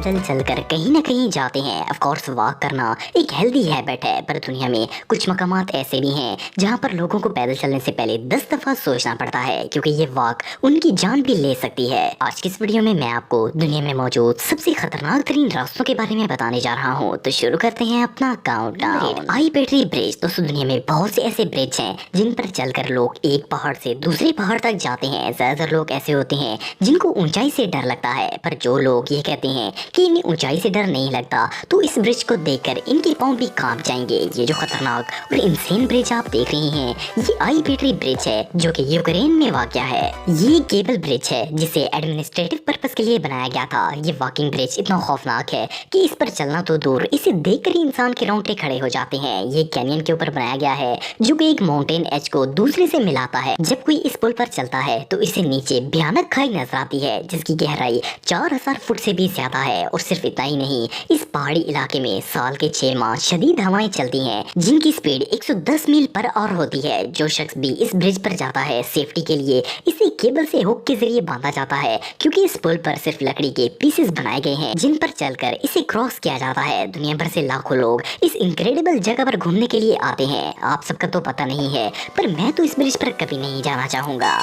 पैदल चलकर कहीं ना कहीं जाते हैं। ऑफ कोर्स वॉक करना एक हेल्दी हैबिट है, पर दुनिया में कुछ मकामात ऐसे भी हैं जहां पर लोगों को पैदल चलने से पहले 10 दफा सोचना पड़ता है, क्योंकि ये वॉक उनकी जान भी ले सकती है। आज की इस वीडियो में मैं आपको दुनिया में मौजूद सबसे खतरनाक तरीन रास्तों के बारे में बताने जा रहा हूँ। तो शुरू करते हैं अपना काउंटडाउन। आई पेटरी ब्रिज। दोस्तों, दुनिया में बहुत से ऐसे ब्रिज हैं जिन पर चलकर लोग एक पहाड़ से दूसरे पहाड़ तक जाते हैं। ज्यादातर लोग ऐसे होते हैं जिनको ऊंचाई से डर लगता है, पर जो लोग ये कहते हैं कि इन्हें ऊंचाई से डर नहीं लगता, तो इस ब्रिज को देखकर इनके पांव भी कांप जाएंगे। ये जो खतरनाक और इंसेन ब्रिज आप देख रहे हैं, ये आई पेटरी ब्रिज है जो कि यूक्रेन में वाक़या है। ये केबल ब्रिज है जिसे एडमिनिस्ट्रेटिव पर्पस के लिए बनाया गया था। ये वॉकिंग ब्रिज इतना खौफनाक है कि इस पर चलना तो दूर, इसे देखकर ही इंसान के रोंगटे खड़े हो जाते हैं। ये कैनियन के ऊपर बनाया गया है जो कि एक माउंटेन एज को दूसरे से मिलाता है। जब कोई इस पुल पर चलता है तो इसे नीचे भयानक खाई नजर आती है जिसकी गहराई 4000 फुट से भी ज्यादा है। और सिर्फ इतना ही नहीं, इस पहाड़ी इलाके में साल के 6 माह शदीद हवाएं चलती हैं जिनकी स्पीड 110 मील पर आवर होती है। जो शख्स भी इस ब्रिज पर जाता है, सेफ्टी के लिए इसे केबल से हुक के जरिए बांधा जाता है, क्योंकि इस पुल पर सिर्फ लकड़ी के पीसेस बनाए गए हैं जिन पर चलकर इसे क्रॉस किया जाता है। दुनिया भर से लाखों लोग इस इनक्रेडिबल जगह पर घूमने के लिए आते हैं। आप सबका तो पता नहीं है, पर मैं तो इस ब्रिज पर कभी नहीं जाना चाहूंगा।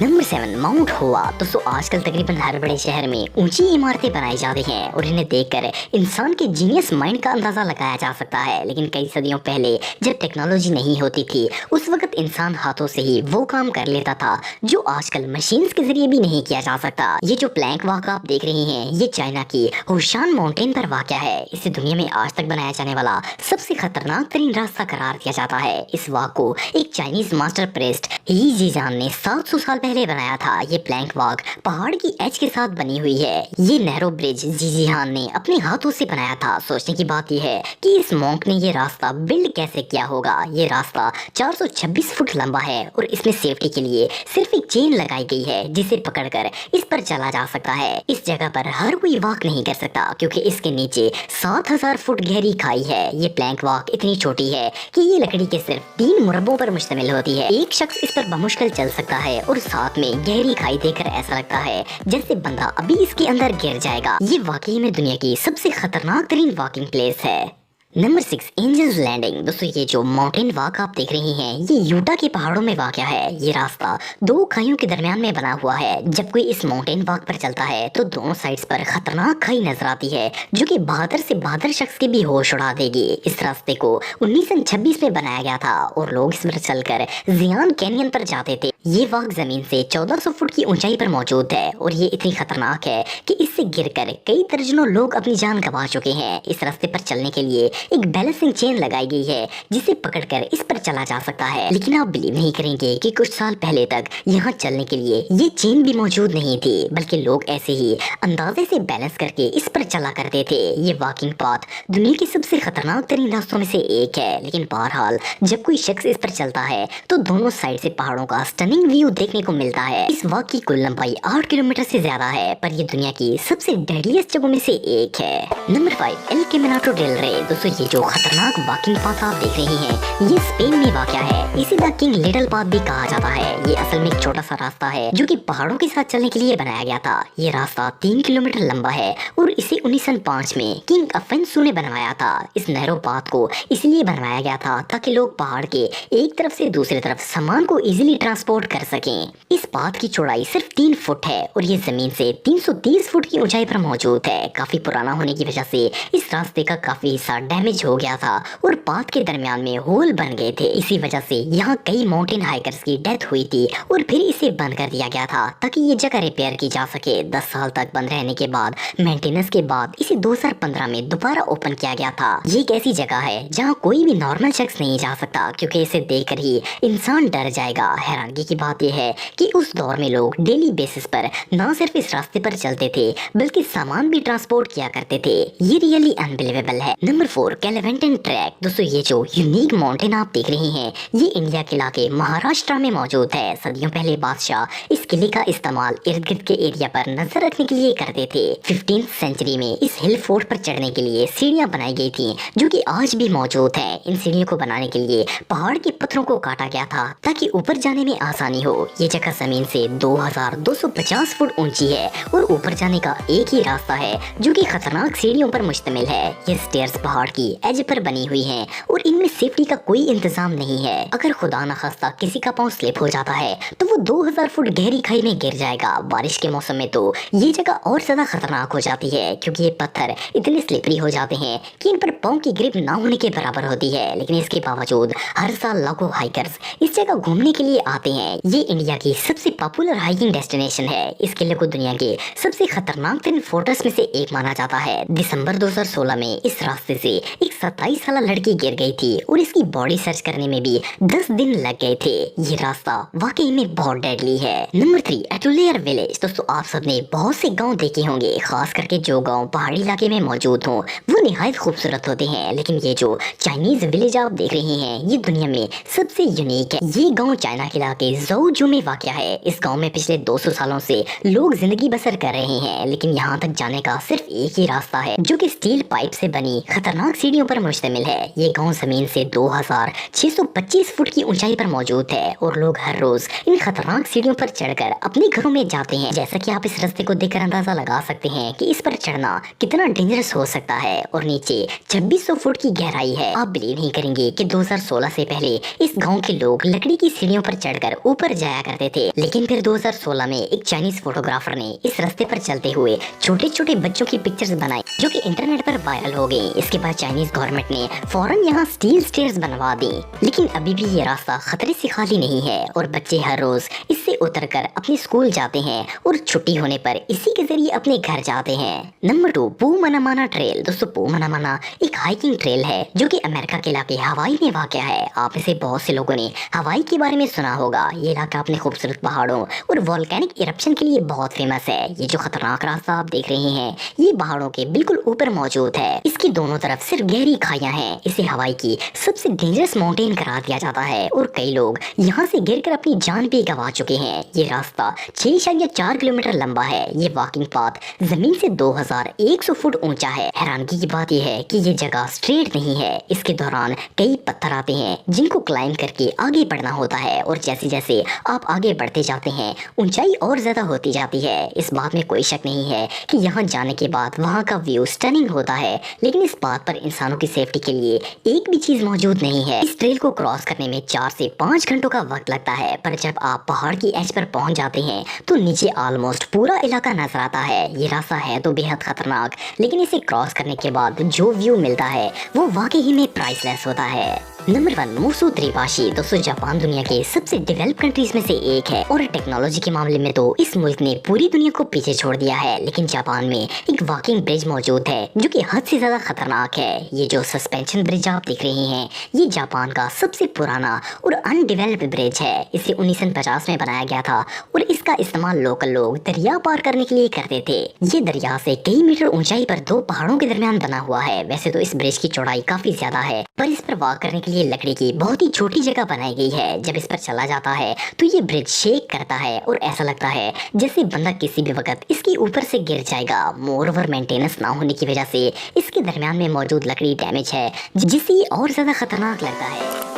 नंबर 7, माउंट हुआ। दोस्तों, आजकल तकरीबन हर बड़े शहर में ऊंची इमारतें बनाई जा रही हैं और इन्हें देखकर इंसान के जीनियस माइंड का अंदाजा लगाया जा सकता है। लेकिन कई सदियों पहले जब टेक्नोलॉजी नहीं होती थी, उस वक्त इंसान हाथों से ही वो काम कर लेता था जो आजकल मशीन्स के जरिए भी नहीं किया जा सकता। ये जो प्लैंक वॉक आप देख रहे हैं, ये चाइना की हुशान माउंटेन पर वाक़या है। इसे दुनिया में आज तक बनाया जाने वाला सबसे खतरनाक तरीन रास्ता करार दिया जाता है। इस वॉक को एक चाइनीज मास्टर प्रेस्ट ही जीजान ने 700 साल पहले बनाया था। ये प्लैंक वॉक पहाड़ की एज के साथ बनी हुई है। ये नैरो ब्रिज जीजीहान ने अपने हाथों से बनाया था। सोचने की बात यह है कि इस मॉन्क ने ये रास्ता बिल्ड कैसे किया होगा। ये रास्ता 426 फुट लंबा है और इसमें सेफ्टी के लिए सिर्फ एक चेन लगाई गई है जिसे पकड़कर इस पर चला जा सकता है। इस जगह पर हर कोई वॉक नहीं कर सकता क्योंकि इसके नीचे 7000 फुट गहरी खाई है। ये प्लैंक वॉक इतनी छोटी है कि ये लकड़ी के सिर्फ 3 मुरब्बों पर मुश्तमिल होती है। एक शख्स इस पर बमुश्किल चल सकता है और साथ में गहरी खाई देखकर ऐसा लगता है जैसे बंदा अभी इसके अंदर गिर जाएगा। ये वाकई में दुनिया की सबसे खतरनाक तरीन वॉकिंग प्लेस है। Number 6, Angels Landing. दोस्तों, ये जो माउंटेन वॉक आप देख रहे हैं, ये यूटा के पहाड़ों में वाक़या है। ये रास्ता 2 खाइयों के दरमियान में बना हुआ है। जब कोई इस माउंटेन वॉक पर चलता है तो दोनों साइड्स पर खतरनाक खाई नजर आती है जो कि बहादुर से बहादुर शख्स के भी होश उड़ा देगी। इस रास्ते को 1926 में बनाया गया था और लोग इस पर चलकर जियान कैनियन पर जाते थे। ये वॉक जमीन से 1400 फुट की ऊंचाई पर मौजूद है और ये इतनी खतरनाक है कि इससे गिरकर कई दर्जनों लोग अपनी जान गंवा चुके हैं। इस रास्ते पर चलने के लिए एक बैलेंसिंग चेन लगाई गई है जिसे पकड़कर इस पर चला जा सकता है। लेकिन आप बिलीव नहीं करेंगे कि कुछ साल पहले तक यहाँ चलने के लिए ये चेन भी मौजूद नहीं थी, बल्कि लोग ऐसे ही अंदाजे से बैलेंस करके इस पर चला करते थे। ये वॉकिंग पाथ दुनिया के सबसे खतरनाक तरीन रास्तों में से एक है। लेकिन बहरहाल जब कोई शख्स इस पर चलता है तो दोनों साइड से पहाड़ों का स्टनिंग व्यू देखने को मिलता है। इस वॉक की कुल लंबाई 8 किलोमीटर से ज्यादा है, पर ये दुनिया की सबसे डेडलीस्ट जगहों में से एक है। नंबर 5, एल कैमिनाटो डेल रे। दोस्तों, ये जो खतरनाक वॉकिंग पाथ आप देख रहे हैं, ये स्पेन में वाक़या है। इसे द किंग लिटिल पाथ भी कहा जाता है। ये असल में एक छोटा सा रास्ता है जो कि पहाड़ों के साथ चलने के लिए बनाया गया था। ये रास्ता 3 किलोमीटर लंबा है और इसे 1905 में किंग अफेंसु ने बनवाया था। इस नैरो पाथ को इसलिए बनवाया गया था ताकि लोग पहाड़ के एक तरफ से दूसरी तरफ सामान को इजीली ट्रांसपोर्ट कर सकें। इस पाथ की चौड़ाई सिर्फ 3 फुट है और ये जमीन से 330 फुट की ऊंचाई पर मौजूद है। काफी पुराना होने की वजह से इस रास्ते का काफी हिस्सा डैमेज हो गया था और पाथ के दरमियान में होल बन गए थे। इसी वजह से यहाँ कई माउंटेन हाइकर्स की डेथ हुई थी और फिर इसे बंद कर दिया गया था ताकि ये जगह रिपेयर की जा सके। 10 साल तक बंद रहने के बाद मेंटेनेंस के बाद इसे 2015 में दोबारा ओपन किया गया था। ये एक ऐसी जगह है जहाँ कोई भी नॉर्मल शख्स नहीं जा सकता क्योंकि इसे देखकर ही इंसान डर जाएगा। हैरानगी की बात यह है कि उस दौर में लोग डेली बेसिस पर न सिर्फ इस रास्ते पर चलते थे बल्कि सामान भी ट्रांसपोर्ट किया करते थे। ये रियली अनबिलीवेबल है। नंबर 4, कैलिवेंटन ट्रैक। दोस्तों, ये जो यूनिक माउंटेन आप देख रहे हैं, ये इंडिया के इलाके महाराष्ट्र में मौजूद है। सदियों पहले बादशाह इस किले का इस्तेमाल इर्द गिर्द के एरिया पर नजर रखने के लिए करते थे। 15वीं सेंचुरी में इस हिल फोर्ट पर चढ़ने के लिए सीढ़ियां बनाई गई थी जो कि आज भी मौजूद है। इन सीढ़ियों को बनाने के लिए पहाड़ के पत्थरों को काटा गया था ताकि ऊपर जाने में आसानी हो। ये जगह जमीन से 2250 फुट ऊंची है और ऊपर जाने का एक ही रास्ता है जो कि खतरनाक सीढ़ियों पर मुश्तमिल है। ये स्टेयर्स पहाड़ की एज पर बनी हुई हैं और इनमें सेफ्टी का कोई इंतजाम नहीं है। अगर खुदा न खास्ता किसी का पाँव स्लिप हो जाता है तो वो 2000 फुट गहरी खाई में गिर जाएगा। बारिश के मौसम में तो ये जगह और ज्यादा खतरनाक हो जाती है क्योंकि ये पत्थर इतने स्लिपरी हो जाते हैं कि इन पर पाँव की ग्रिप ना होने के बराबर होती है। लेकिन इसके बावजूद हर साल लाखों हाइकर्स इस जगह घूमने के लिए आते हैं। ये इंडिया की सबसे पॉपुलर हाइकिंग डेस्टिनेशन है। इस किले को दुनिया के सबसे खतरनाक तीन फोर्ट्रेस में से एक माना जाता है। दिसंबर 2016 में इस रास्ते से एक 27 साल लड़की गिर गई थी और इसकी बॉडी सर्च करने में भी 10 दिन लग गए थे। ये रास्ता वाकई में बहुत डेडली है। नंबर 3, एटुलेयर विलेज। दोस्तों आप सबने बहुत से गांव देखे होंगे, खास करके जो गांव पहाड़ी इलाके में मौजूद हों वो निहायत खूबसूरत होते हैं। लेकिन ये जो चाइनीज विलेज आप देख रहे हैं ये दुनिया में सबसे यूनिक है। ये गाँव चाइना के इलाके ज़ोउजू में वाक़या है। इस गाँव में पिछले 200 सालों से लोग जिंदगी बसर कर रहे हैं, लेकिन यहाँ तक जाने का सिर्फ एक ही रास्ता है जो कि स्टील पाइप से बनी खतरनाक सीढ़ियों पर मुश्तमिल है। ये गांव जमीन से 2625 फुट की ऊंचाई पर मौजूद है और लोग हर रोज इन खतरनाक सीढ़ियों पर चढ़कर अपने घरों में जाते हैं। जैसा कि आप इस रास्ते को देखकर अंदाजा लगा सकते हैं कि इस पर चढ़ना कितना डेंजरस हो सकता है। और नीचे 2600 फुट की गहराई है। आप बिलीव नहीं करेंगे कि 2016 से पहले इस गाँव के लोग लकड़ी की सीढ़ियों पर चढ़कर ऊपर जाया करते थे, लेकिन फिर 2016 में एक चाइनीज फोटोग्राफर ने इस रास्ते पर चलते हुए छोटे छोटे बच्चों की पिक्चर्स बनाई जो कि इंटरनेट पर वायरल हो गई। इसके बाद चाइनीज गवर्नमेंट ने फौरन यहाँ स्टील स्टेयर्स बनवा दी। लेकिन अभी भी ये रास्ता खतरे से खाली नहीं है और बच्चे हर रोज इससे उतरकर अपने स्कूल जाते हैं और छुट्टी होने पर इसी के जरिए अपने घर जाते हैं। नंबर 2, पू मनामाना ट्रेल। दोस्तों पू मनामाना एक हाइकिंग ट्रेल है जो कि अमेरिका के इलाके हवाई में वाक़या है। आप में से बहुत से लोगों ने हवाई के बारे में सुना होगा। ये इलाका अपने खूबसूरत पहाड़ों और वोल्केनिक इरप्शन के लिए बहुत फेमस है। ये जो खतरनाक रास्ता आप देख रहे हैं ये पहाड़ों के बिल्कुल ऊपर मौजूद है। इसकी दोनों तरफ सिर्फ गहरी खाइयां हैं। इसे हवाई की सबसे डेंजरस माउंटेन करार दिया जाता है और कई लोग यहाँ से गिरकर अपनी जान भी गंवा चुके हैं। ये रास्ता 6.4 किलोमीटर लंबा है। ये वॉकिंग पाथ जमीन से 2100 फुट ऊंचा है। हैरानगी की बात यह है कि ये जगह स्ट्रेट नहीं है। इसके दौरान कई पत्थर आते हैं जिनको क्लाइंब करके आगे बढ़ना होता है और जैसे जैसे आप आगे बढ़ते जाते हैं ऊंचाई और ज्यादा होती जाती है। इस बात में कोई शक नहीं है कि यहाँ जाने के बाद वहाँ का व्यू स्टनिंग होता है, लेकिन इस बात पर इंसानों की सेफ्टी के लिए एक भी चीज मौजूद नहीं है। इस ट्रेल को क्रॉस करने में 4 से 5 घंटों का वक्त लगता है, पर जब आप पहाड़ की एज पर पहुंच जाते हैं तो नीचे ऑलमोस्ट पूरा इलाका नजर आता है। ये रास्ता है तो बेहद खतरनाक, लेकिन इसे क्रॉस करने के बाद जो व्यू मिलता है वो वाकई में प्राइसलेस होता है। नंबर 1, मुसू त्रिपाशी। दोस्तों जापान दुनिया के सबसे डेवलप कंट्रीज में से एक है और टेक्नोलॉजी के मामले में तो इस मुल्क ने पूरी दुनिया को पीछे छोड़ दिया है। लेकिन जापान में एक वॉकिंग ब्रिज मौजूद है जो कि हद से ज्यादा खतरनाक है। ये जो सस्पेंशन ब्रिज आप देख रहे हैं ये जापान का सबसे पुराना और अनडेवलप्ड ब्रिज है। इसे 1950 में बनाया गया था और इसका इस्तेमाल लोकल लोग दरिया पार करने के लिए करते थे। ये दरिया से कई मीटर ऊंचाई पर 2 पहाड़ों के दरमियान बना हुआ है। वैसे तो इस ब्रिज की चौड़ाई काफी ज्यादा है, पर इस पर वॉक करने के लिए लकड़ी की बहुत ही छोटी जगह बनाई गई है। जब इस पर चला जाता है तो ये ब्रिज शेक करता है और ऐसा लगता है जैसे बंदा किसी भी वक्त इसके ऊपर से गिर जाएगा। मोर ओवर मेंटेनेंस ना होने की वजह से इसके दरमियान में मौजूद लकड़ी डैमेज है, जिससे और ज्यादा खतरनाक लगता है।